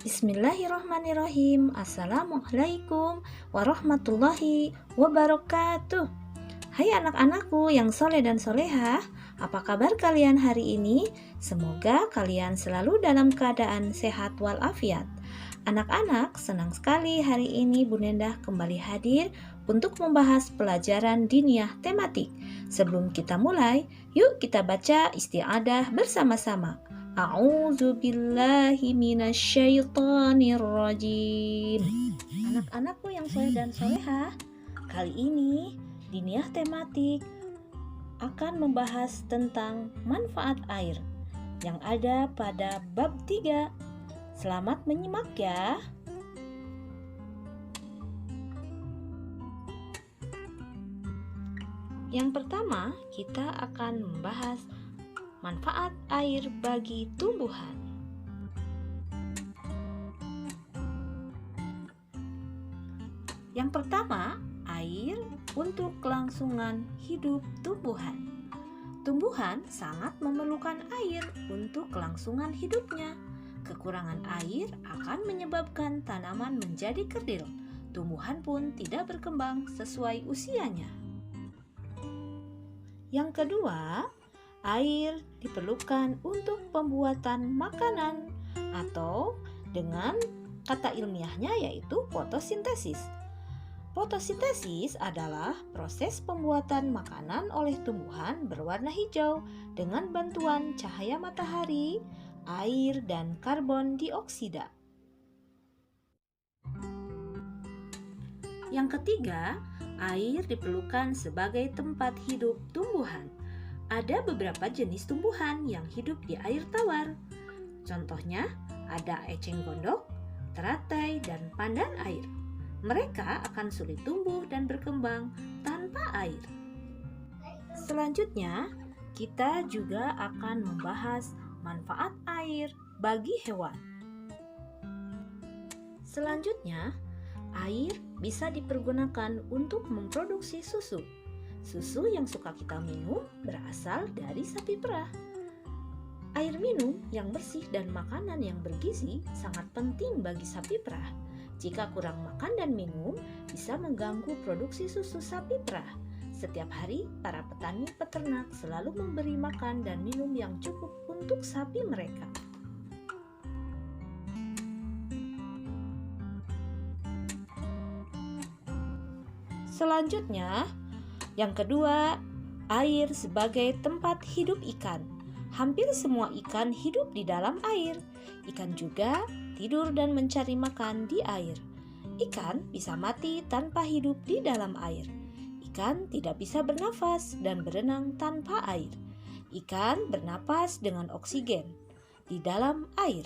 Bismillahirrahmanirrahim. Assalamualaikum warahmatullahi wabarakatuh. Hai anak-anakku yang soleh dan solehah, apa kabar kalian hari ini? Semoga kalian selalu dalam keadaan sehat walafiat. Anak-anak, senang sekali hari ini Bunda Endah kembali hadir untuk membahas pelajaran diniyah tematik. Sebelum kita mulai, yuk kita baca isti'adah bersama-sama. A'udzu billahi minasyaitonir rajim. Anak-anakku yang soleh dan solehah, kali ini diniyah tematik akan membahas tentang manfaat air yang ada pada bab 3. Selamat menyimak ya. Yang pertama, kita akan membahas manfaat air bagi tumbuhan. Yang pertama, air untuk kelangsungan hidup tumbuhan. Tumbuhan sangat memerlukan air untuk kelangsungan hidupnya. Kekurangan air akan menyebabkan tanaman menjadi kerdil. Tumbuhan pun tidak berkembang sesuai usianya. Yang kedua, air diperlukan untuk pembuatan makanan atau dengan kata ilmiahnya yaitu fotosintesis. Fotosintesis adalah proses pembuatan makanan oleh tumbuhan berwarna hijau dengan bantuan cahaya matahari, air, dan karbon dioksida. Yang ketiga, air diperlukan sebagai tempat hidup tumbuhan. Ada beberapa jenis tumbuhan yang hidup di air tawar. Contohnya, ada eceng gondok, teratai, dan pandan air. Mereka akan sulit tumbuh dan berkembang tanpa air. Selanjutnya, kita juga akan membahas manfaat air bagi hewan. Selanjutnya, air bisa dipergunakan untuk memproduksi susu. Susu yang suka kita minum berasal dari sapi perah. Air minum yang bersih dan makanan yang bergizi sangat penting bagi sapi perah. Jika kurang makan dan minum, bisa mengganggu produksi susu sapi perah. Setiap hari, para petani peternak selalu memberi makan dan minum yang cukup untuk sapi mereka. Selanjutnya, yang kedua, air sebagai tempat hidup ikan. Hampir semua ikan hidup di dalam air. Ikan juga tidur dan mencari makan di air. Ikan bisa mati tanpa hidup di dalam air. Ikan tidak bisa bernafas dan berenang tanpa air. Ikan bernapas dengan oksigen di dalam air.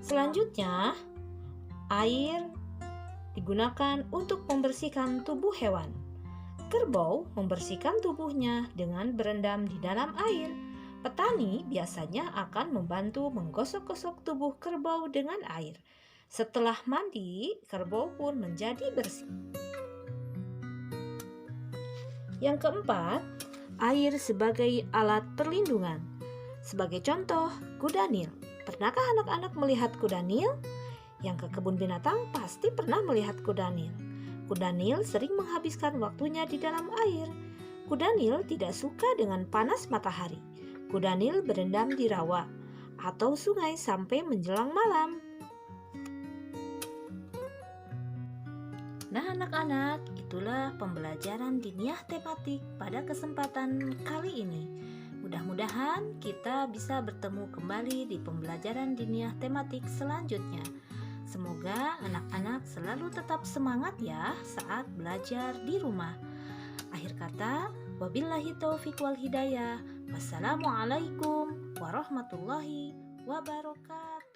Selanjutnya, air digunakan untuk membersihkan tubuh hewan. Kerbau membersihkan tubuhnya dengan berendam di dalam air. Petani biasanya akan membantu menggosok-gosok tubuh kerbau dengan air. Setelah mandi, kerbau pun menjadi bersih. Yang keempat, air sebagai alat perlindungan. Sebagai contoh, kuda Nil. Pernahkah anak-anak melihat kuda Nil? Yang ke kebun binatang pasti pernah melihat kuda Nil. Kuda Nil sering menghabiskan waktunya di dalam air. Kuda Nil tidak suka dengan panas matahari. Kuda Nil berendam di rawa atau sungai sampai menjelang malam. Nah anak-anak, itulah pembelajaran diniyah tematik pada kesempatan kali ini. Mudah-mudahan kita bisa bertemu kembali di pembelajaran diniyah tematik selanjutnya. Semoga anak-anak selalu tetap semangat ya saat belajar di rumah. Akhir kata, wabillahi taufiq wal hidayah. Wassalamualaikum warahmatullahi wabarakatuh.